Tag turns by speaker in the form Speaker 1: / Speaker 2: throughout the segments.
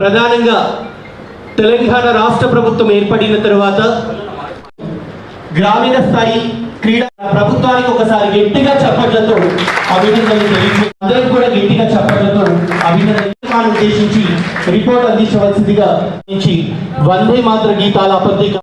Speaker 1: ప్రధానంగా తెలంగాణ రాష్ట్ర ప్రభుత్వం ఏర్పడిన తరువాత గ్రామీణ స్థాయి క్రీడా ప్రభుత్వానికి ఒకసారి గట్టిగా చప్పట్లతో అభినందనలు తెలియజేసి అందరూ కూడా గట్టిగా చప్పట్లతో అభినందనలు ఉద్దేశించి రిపోర్ట్ అందించవలసిందిగా నుంచి వందే మాతర గీతాల పత్రిక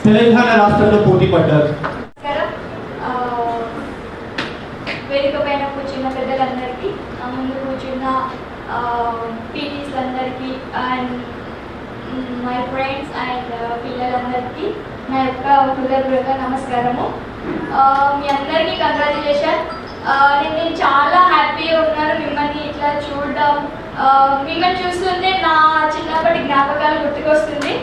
Speaker 1: తెలంగాణ రాష్ట్రంలో పోటీ పడ్డారు.
Speaker 2: వేదిక పైన కూర్చున్న పెద్దలందరికీ, ముందు కూర్చున్న పీటీస్లందరికీ అండ్ మై ఫ్రెండ్స్ అండ్ పిల్లలందరికీ నా యొక్క హృదయపూర్వక నమస్కారము. మీ అందరికీ కంగ్రాచులేషన్. నేను చాలా హ్యాపీగా ఉన్నాను మిమ్మల్ని ఇట్లా చూడడం. మిమ్మల్ని చూస్తుంటే నా చిన్నప్పటి జ్ఞాపకాలు గుర్తుకొస్తుంది.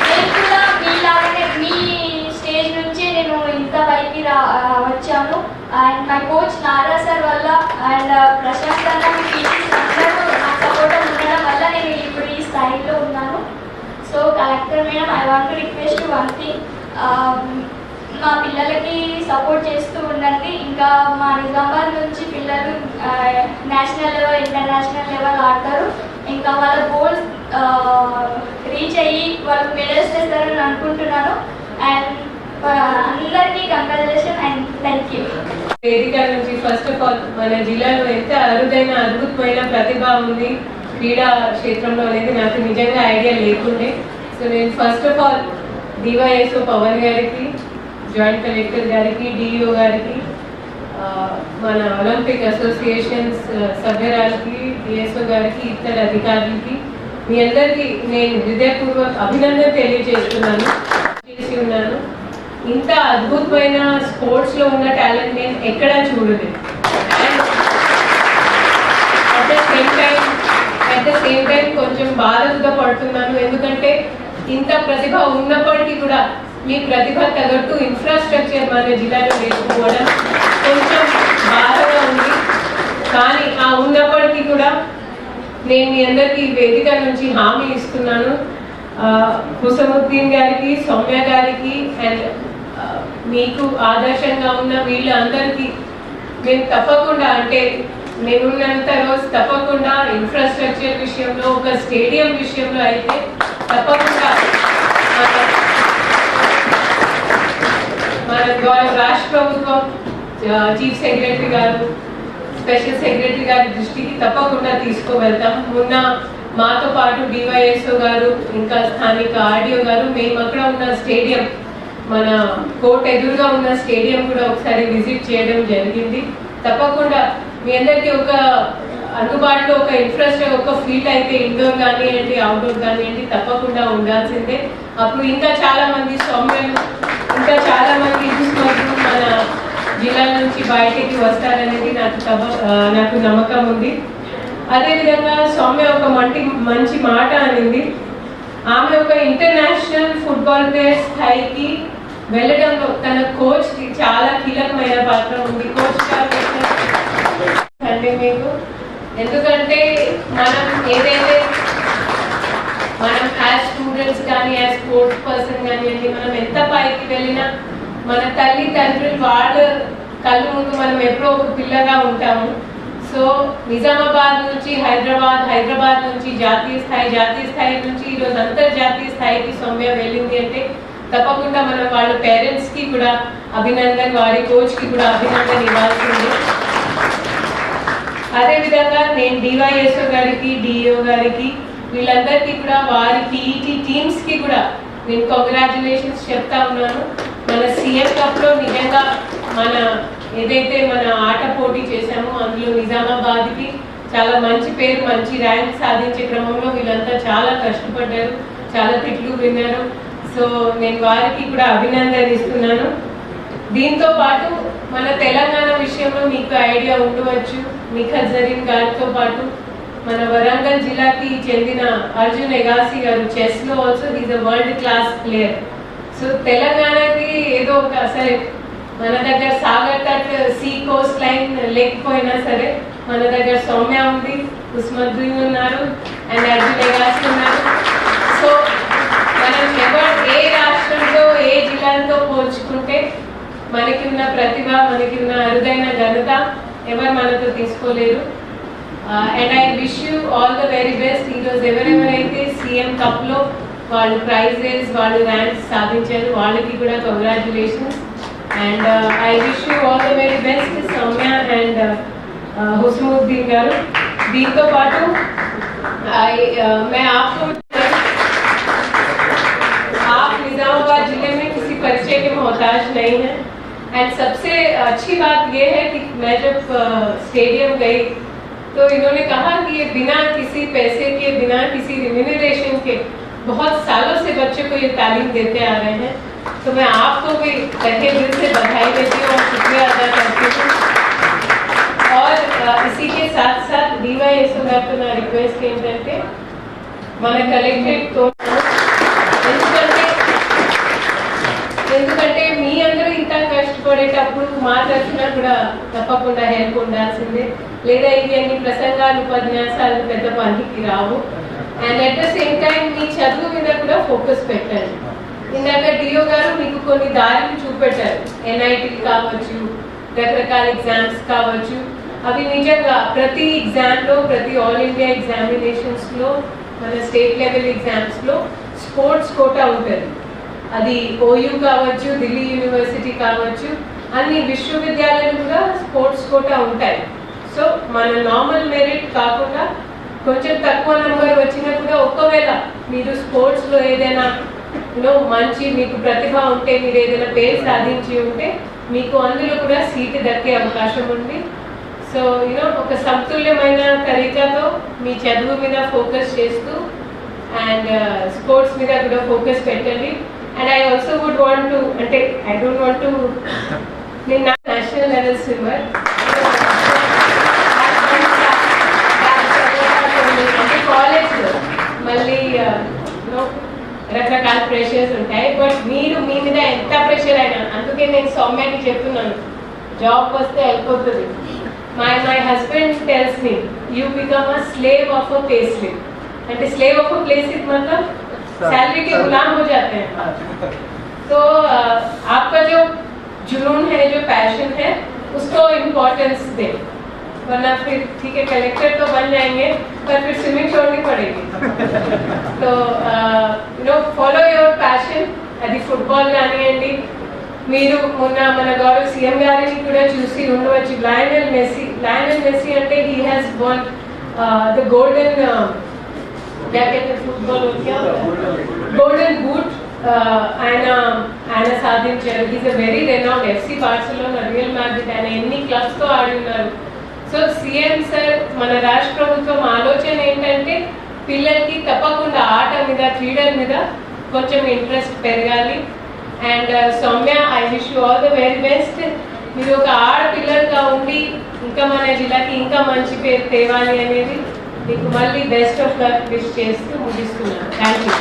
Speaker 2: నేను కూడా మీలాగానే మీ స్టేజ్ నుంచి నేను ఇంత పైకి వచ్చాను. And my coach Nara sir వల్ల అండ్ ప్రశాంత్ అన్న మీ టీచర్స్ అందరూ నాకు సపోర్ట్ ఉండడం వల్ల నేను ఇప్పుడు ఈ స్థాయిలో ఉన్నాను. So collector madam, I want to request one thing, మా పిల్లలకి సపోర్ట్ చేస్తూ ఉండండి. ఇంకా మా నిజామాబాద్ నుంచి పిల్లలు నేషనల్ లెవెల్, ఇంటర్నేషనల్ లెవెల్ ఆడతారు. ఇంకా వాళ్ళ గోల్స్ రీచ్ అయ్యి వాళ్ళు మెడల్స్ చేస్తారని అనుకుంటున్నాను. అండ్ అందరికీ కంగ్రాచులేషన్ అండ్ థ్యాంక్ యూ.
Speaker 3: వేదిక నుంచి ఫస్ట్ ఆఫ్ ఆల్ మన జిల్లాలో ఎంత అరుదైన అద్భుతమైన ప్రతిభ ఉంది క్రీడా క్షేత్రంలో అనేది నాకు నిజంగా ఐడియా లేకుండే. సో నేను first of all DYSO Pavan గారికి, జాయింట్ కలెక్టర్ గారికి, డిఈఓ గారికి, మన ఒలింపిక్ అసోసియేషన్స్ సభ్యురాలకి, డిఎస్ఓ గారికి, ఇతర అధికారులకి, మీ అందరికీ నేను హృదయపూర్వక అభినందన తెలియజేస్తున్నాను. చేసి ఉన్నాను. ఇంత అద్భుతమైన స్పోర్ట్స్లో ఉన్న టాలెంట్ నేను ఎక్కడా చూడలేదు. అట్ ద సేమ్ టైం కొంచెం బాధగా పడుతున్నాను. ఎందుకంటే ఇంత ప్రతిభ ఉన్నప్పటికీ కూడా మీ ప్రతిభ తగ్గట్టు ఇన్ఫ్రాస్ట్రక్చర్ మన జిల్లాలో లేకపోవడం కొంచెం బాధగా ఉంది. కానీ ఆ ఉన్నప్పటికీ కూడా నేను మీ అందరికీ వేదిక నుంచి హామీ ఇస్తున్నాను. హుసముద్దీన్ గారికి, సౌమ్య గారికి అండ్ మీకు ఆదర్శంగా ఉన్న వీళ్ళందరికీ మేము తప్పకుండా, అంటే నేనున్నంత రోజు తప్పకుండా ఇన్ఫ్రాస్ట్రక్చర్ విషయంలో, ఒక స్టేడియం విషయంలో అయితే తప్పకుండా మన రాష్ట్ర ప్రభుత్వం చీఫ్ సెక్రటరీ గారు, స్పెషల్ సెక్రటరీ గారి దృష్టికి తప్పకుండా తీసుకువెళ్తాం. మొన్న మాతో పాటు డివైఎస్ఓ గారు, ఇంకా స్థానిక ఆర్డీఓ గారు, మేము అక్కడ ఉన్న స్టేడియం, మన కోర్ట్ ఎదురుగా ఉన్న స్టేడియం కూడా ఒకసారి విజిట్ చేయడం జరిగింది. తప్పకుండా మీ అందరికీ ఒక అందుబాటులో ఒక ఇన్ఫ్రాస్ట్రక్చర్, ఒక ఫీల్డ్ అయితే ఇండోర్ కానివ్వండి, అవుట్డోర్ కానివ్వండి తప్పకుండా ఉండాల్సిందే. అప్పుడు ఇంకా చాలా మంది సౌమ్యులు, ఇంకా చాలా మంది యూస్మర్లు మన జిల్లా నుంచి బయటికి వస్తారనేది నాకు నమ్మకం ఉంది. అదేవిధంగా సౌమ్య ఒక మంచి మాట అనింది. ఆమె ఒక ఇంటర్నేషనల్ ఫుట్బాల్ ప్లేయర్ స్థాయికి వెళ్ళడంలో తన కోచ్ కి చాలా కీలకమైన పాత్ర ఉంది. కోచ్ గారు అంటే మీకు, ఎందుకంటే మనం ఏదైతే మనం యాజ్ స్టూడెంట్స్ కానీ, యాజ్ స్పోర్ట్స్ పర్సన్ కానివ్వండి, మనం ఎంత పైకి వెళ్ళినా మన తల్లిదండ్రులు వాళ్ళ కళ్ళు ముందు మనం ఎప్పుడో ఒక పిల్లగా ఉంటాము. సో నిజామాబాద్ నుంచి హైదరాబాద్ నుంచి జాతీయ స్థాయి నుంచి ఈరోజు అంతర్జాతీయ స్థాయికి సౌమ్య వెళ్ళింది అంటే తప్పకుండా మనం వాళ్ళ పేరెంట్స్కి కూడా అభినందన, వారి కోచ్కి కూడా అభినందన ఇవ్వాల్సింది. అదేవిధంగా నేను డివైఎస్ఓ గారికి, డిఈఓ గారికి, వీళ్ళందరికీ కూడా వారి పీఈటీ టీమ్స్కి కూడా నేను కంగ్రాచులేషన్స్ చెప్తా ఉన్నాను. మన సీఎం కప్లో నిజంగా మన ఏదైతే మన ఆట పోటీ చేశామో అందులో నిజామాబాద్కి చాలా మంచి పేరు, మంచి ర్యాంక్ సాధించే క్రమంలో వీళ్ళంతా చాలా కష్టపడ్డారు, చాలా తిట్లు విన్నారు. సో నేను వారికి కూడా అభినందనిస్తున్నాను. దీంతో పాటు మన తెలంగాణ విషయంలో మీకు ఐడియా ఉండవచ్చు, నిఖత్ జరీన్ గారితో పాటు మన వరంగల్ జిల్లాకి చెందిన అర్జున్ ఎగాసి గారు చెస్లో also is a world class player. So తెలంగాణకి ఏదో ఒక సరే మన దగ్గర సాగర్ తట్ సీ కోస్ట్ లైన్ లేకపోయినా సరే మన దగ్గర సౌమ్య ఉంది, ఉస్మద్దున్ ఉన్నారు అండ్ అర్జున్ ఎగాసి ఉన్నారు. సో మనం ఏ రాష్ట్రంలో ఏ జిల్లాలతో పోల్చుకుంటే మనకి ఉన్న ప్రతిభ, మనకి ఉన్న అరుదైన ఘనత ఎవరు మనతో తీసుకోలేరు. And I wish you all the very best. ఈరోజు ఎవరెవరైతే సీఎం కప్లో వాళ్ళు ప్రైజెస్, వాళ్ళు ర్యాంక్స్ సాధించారు వాళ్ళకి కూడా congratulations. And I wish you all the very best Soumya and Husamuddin గారు. దీంతో పాటు मैं आपको आप निजामाबाद जिले में किसी परिचय के मोहताज नहीं हैं. एंड सबसे अच्छी बात ये है कि मैं जब स्टेडियम गई तो इन्होंने कहा कि ये बिना किसी पैसे के, बिना किसी रिम्यूनरेशन के बहुत सालों से बच्चों को ये तालीम देते आ रहे हैं. तो मैं आपको भी तहे दिल से बधाई देती हूँ और शुक्रिया अदा करती हूँ. और इसी के साथ साथ DYSO గారితో నా రిక్వెస్ట్ ఏంటంటే మన కలెక్టరేట్ ఎందుకంటే మీ అందరూ ఇంత కష్టపడేటప్పుడు మా తరఫున కూడా తప్పకుండా హెల్ప్ ఉండాల్సిందే, లేదా ఇవి అన్ని ప్రసంగాలు, ఉపన్యాసాలు పెద్ద పనికి రావు. And at the same time మీ చదువు మీద కూడా ఫోకస్ పెట్టండి. ఇందాక డిఓ గారు మీకు కొన్ని దారులు చూపెట్టారు, NIT కావచ్చు, రకరకాల ఎగ్జామ్స్ కావచ్చు. అవి నిజంగా ప్రతి ఎగ్జామ్లో, ప్రతి ఆల్ ఇండియా ఎగ్జామినేషన్స్లో, మన స్టేట్ లెవెల్ ఎగ్జామ్స్లో స్పోర్ట్స్ కోటా ఉంటుంది. అది OU కావచ్చు, ఢిల్లీ యూనివర్సిటీ కావచ్చు, అన్ని విశ్వవిద్యాలయాలు కూడా స్పోర్ట్స్ కోటా ఉంటాయి. సో మన నార్మల్ మెరిట్ కాకుండా కొంచెం తక్కువ నెంబర్ వచ్చినా కూడా ఒకవేళ మీరు స్పోర్ట్స్లో ఏదైనా మంచి మీకు ప్రతిభ ఉంటే, మీరు ఏదైనా పేరు సాధించి ఉంటే మీకు అందులో కూడా సీటు దక్కే అవకాశం ఉంది. సో ఒక సమతుల్యమైన తరీకాతో మీ చదువు మీద ఫోకస్ చేస్తూ అండ్ స్పోర్ట్స్ మీద కూడా ఫోకస్ పెట్టండి. And I also would want to, అంటే ఐ డోంట్ వాంట్ టు, నేను నేషనల్ లెవెల్ స్విమ్మర్, అంటే కాలేజ్లో మళ్ళీ రకరకాల ప్రెషర్స్ ఉంటాయి. బట్ మీరు మీ మీద ఎంత ప్రెషర్ అయినా, అందుకే నేను సౌమ్యాకి చెప్తున్నాను, జాబ్ వస్తే అయిపోతుంది. My husband tells me you become a slave of a pay slip. అంటే slave of a play slip मतलब सैलरी के गुलाम हो जाते हैं. तो आपका जो जुनून है, जो पैशन है, उसको इम्पोर्टेंस दें, वरना फिर ठीक है कलेक्टर तो बन जाएंगे पर फिर स्विमिंग छोड़नी पड़ेगी. तो फॉलो योर पैशन. అది ఫుట్బాల్ కానివ్వండి, మీరు మొన్న మన గౌరవ సీఎం గారిని కూడా చూసి ఉండవచ్చు. లయనల్ మెస్సీ అంటే he has one the golden golden boot ఆయన సాధించారు. Is a very renowned FC Barcelona, real Madrid, ఆయన ఎన్ని క్లబ్స్తో ఆడి ఉన్నారు. సో సీఎం సార్, మన రాష్ట్ర ప్రభుత్వం ఆలోచన ఏంటంటే పిల్లలకి తప్పకుండా ఆట మీద, క్రీడల మీద కొంచెం ఇంట్రెస్ట్ పెరగాలి. And Soumya, I wish you all the very best. మీరు ఒక ఆడపిల్లలుగా ఉండి ఇంకా మన జిల్లాకి ఇంకా మంచి పేరు తేవాలి అనేది మీకు మళ్ళీ బెస్ట్ ఆఫ్ లక్ విష్ చేస్తూ ముగిస్తున్నాను. Thank you.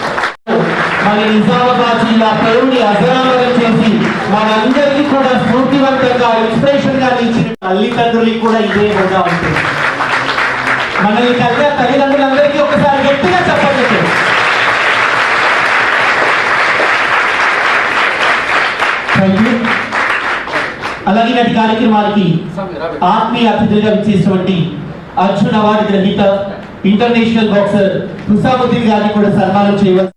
Speaker 1: మన నిజామాబాద్ జిల్లా పేరుని అజరామరం చేసి మనందరికీ కూడా స్ఫూర్తివంతంగా, ఇన్స్పిరేషన్ గా నిలిచిన తల్లిదండ్రులకి కూడా ఇదే హోదా ఉంటుంది. మనల్ని కలిగిన తల్లిదండ్రులందరికీ ఒకసారి గట్టిగా చెప్పండి. అలాగే నాటి కార్యక్రమానికి ఆత్మీయ అతిథులుగా విచ్చేసినటువంటి అర్జున్ అవార్డు గ్రహీత ఇంటర్నేషనల్ బాక్సర్ హుసాముద్దీన్ గారిని కూడా సన్మానం చేయవచ్చు.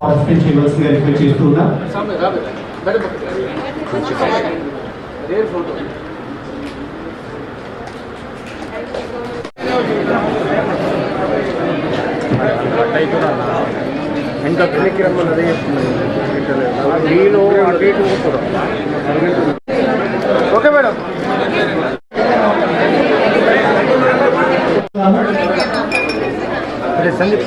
Speaker 1: పార్టిసిపేట్ చేయవలసిందిగా రిక్వెస్ట్ చేస్తున్నా.
Speaker 4: ఎంత వెనక్కి రమ్మన్నది నేను అటు ఇటు ఓకే మేడం. సందీప్